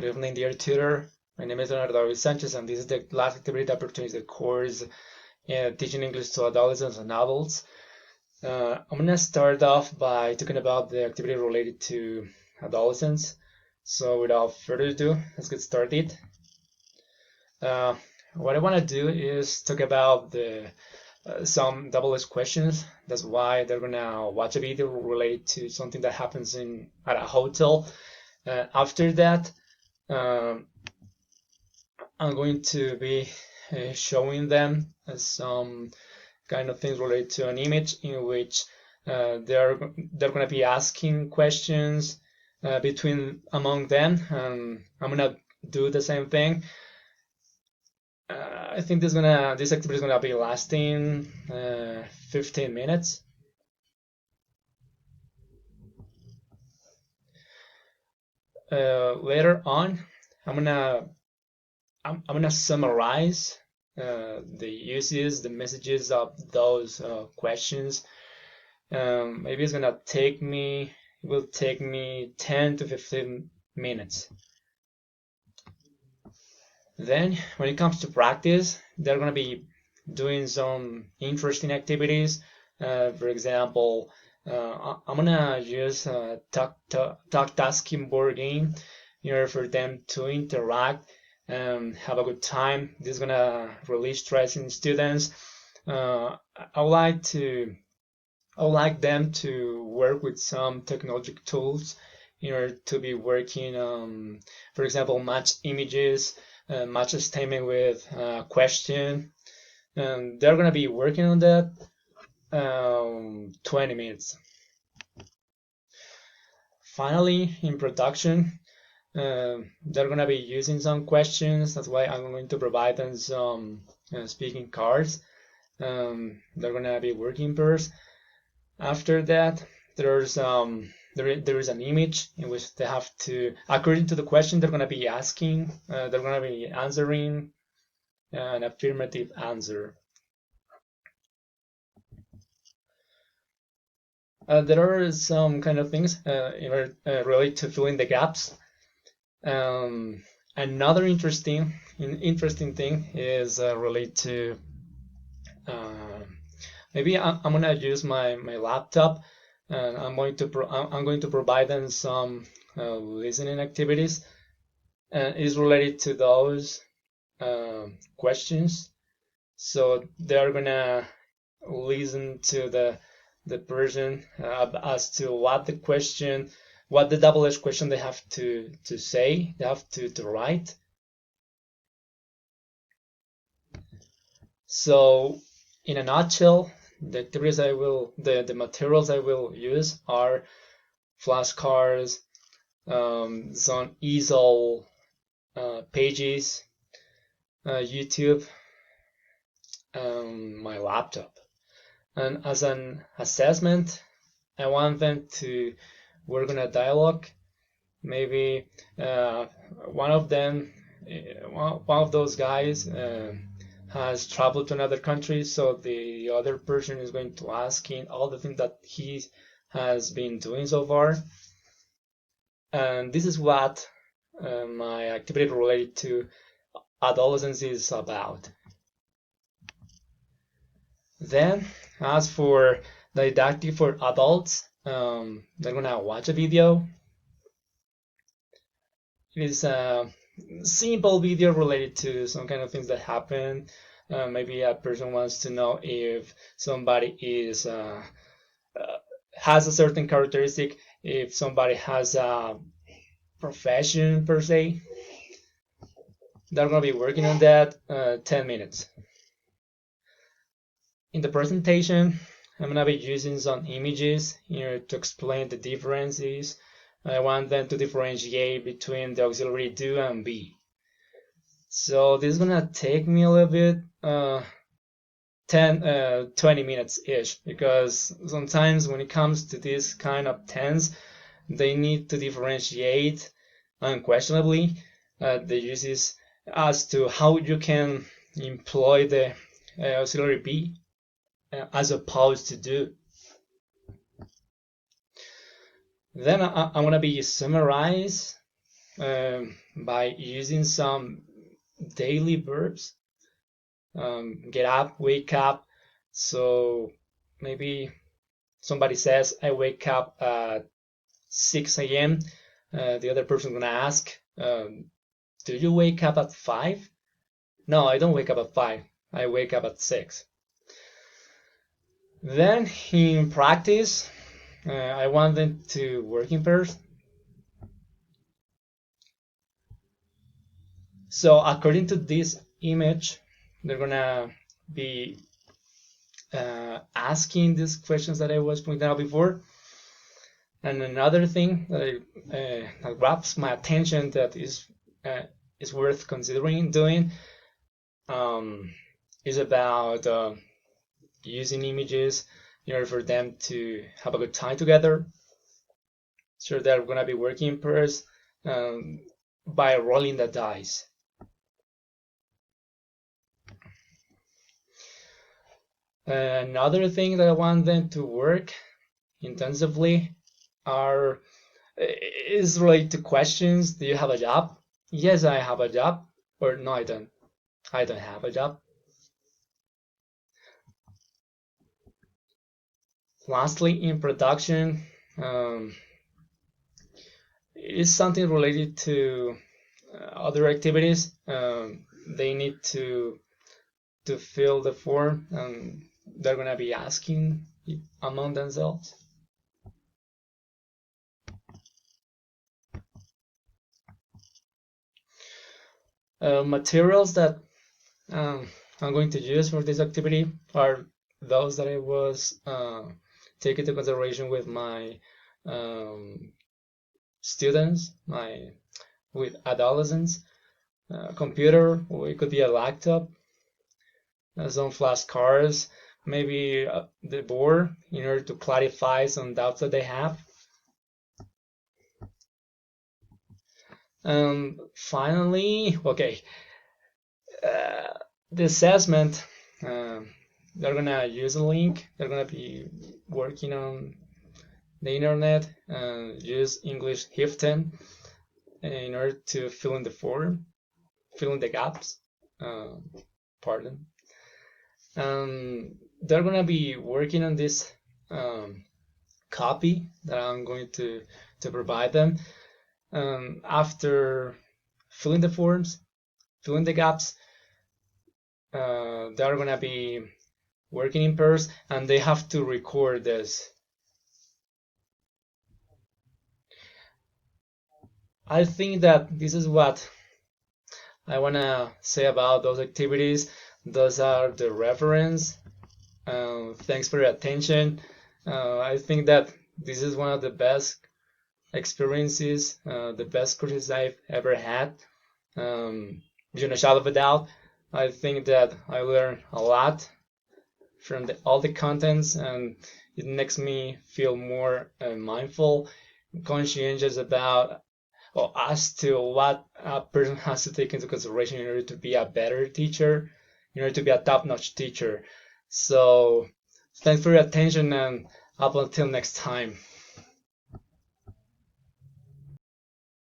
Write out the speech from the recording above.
Good evening, dear tutor. My name is Leonardo Sanchez, and this is the last activity that pertains to the course teaching English to adolescents and adults. I'm going to start off by talking about the activity related to adolescents. So without further ado, let's get started. What I want to do is talk about some double-edged questions. That's why they're going to watch a video related to something that happens at a hotel. After that, I'm going to be showing them some kind of things related to an image in which they're going to be asking questions among them, and I'm going to do the same thing. I think this activity is gonna be lasting 15 minutes. Later on, I'm gonna summarize the uses, the messages of those questions. Maybe it will take me 10 to 15 minutes. Then, when it comes to practice, they're gonna be doing some interesting activities. For example, I'm gonna use a talk tasking board game in order for them to interact and have a good time. This is gonna release stress in students. I would like them to work with some technological tools in order to be working, for example, match images, match a statement with a question. And they're gonna be working on that 20 minutes. Finally, in production, they're gonna be using some questions. That's why I'm going to provide them some speaking cards. They're gonna be working pairs. After that, there is an image in which they have to, according to the question they're gonna be asking, they're gonna be answering an affirmative answer. There are some kind of things related to filling the gaps. Another interesting thing is related to maybe I'm gonna use my laptop, and I'm going to provide them some listening activities, and it is related to those questions. So they're gonna listen to the person as to what the double-edged question they have to say, they have to write. So in a nutshell, the materials I will use are flashcards, some easel pages, YouTube, my laptop. And as an assessment, I want them to work on a dialogue. Maybe one of those guys has traveled to another country, so the other person is going to ask him all the things that he has been doing so far. And this is what my activity related to adolescence is about. Then, as for the didactic for adults, they're gonna watch a video. It is a simple video related to some kind of things that happen. Maybe a person wants to know if somebody has a certain characteristic, if somebody has a profession per se. They're gonna be working on that 10 minutes. In the presentation, I'm gonna be using some images here to explain the differences. I want them to differentiate between the auxiliary do and be. So this is gonna take me a little bit, 20 minutes ish, because sometimes when it comes to this kind of tense, they need to differentiate unquestionably the uses as to how you can employ the auxiliary be as opposed to do. Then I'm gonna be summarize by using some daily verbs. Get up, wake up. So maybe somebody says, I wake up at 6 a.m. The other person gonna ask, do you wake up at 5? No, I don't wake up at 5. I wake up at 6. Then in practice, I want them to work in pairs. So according to this image, they're gonna be asking these questions that I was pointing out before. And another thing that grabs my attention that is worth considering doing is about using images in order for them to have a good time together. So they're gonna be working in pairs by rolling the dice. Another thing that I want them to work intensively is related to questions. Do you have a job? Yes, I have a job. Or no, I don't. I don't have a job. Lastly, in production, it is something related to other activities. They need to fill the form, and they're gonna be asking among themselves. Materials that I'm going to use for this activity are those that I was taking into consideration with my students, with adolescents. Computer, or it could be a laptop, some flashcards, maybe the board in order to clarify some doubts that they have. Finally, okay, the assessment, they're gonna use a link. They're gonna be working on the internet and use English Hiften in order to fill in the form, fill in the gaps. Pardon. They're gonna be working on this copy that I'm going to provide them. After filling the forms, filling the gaps, they're gonna be working in pairs, and they have to record this. I think that this is what I wanna say about those activities. Those are the reference. Thanks for your attention. I think that this is one of the best experiences, the best courses I've ever had. Beyond a shadow of a doubt, I think that I learned a lot from all the contents, and it makes me feel more mindful, conscientious about, or as to what a person has to take into consideration in order to be a better teacher, in order to be a top-notch teacher. So thanks for your attention, and up until next time.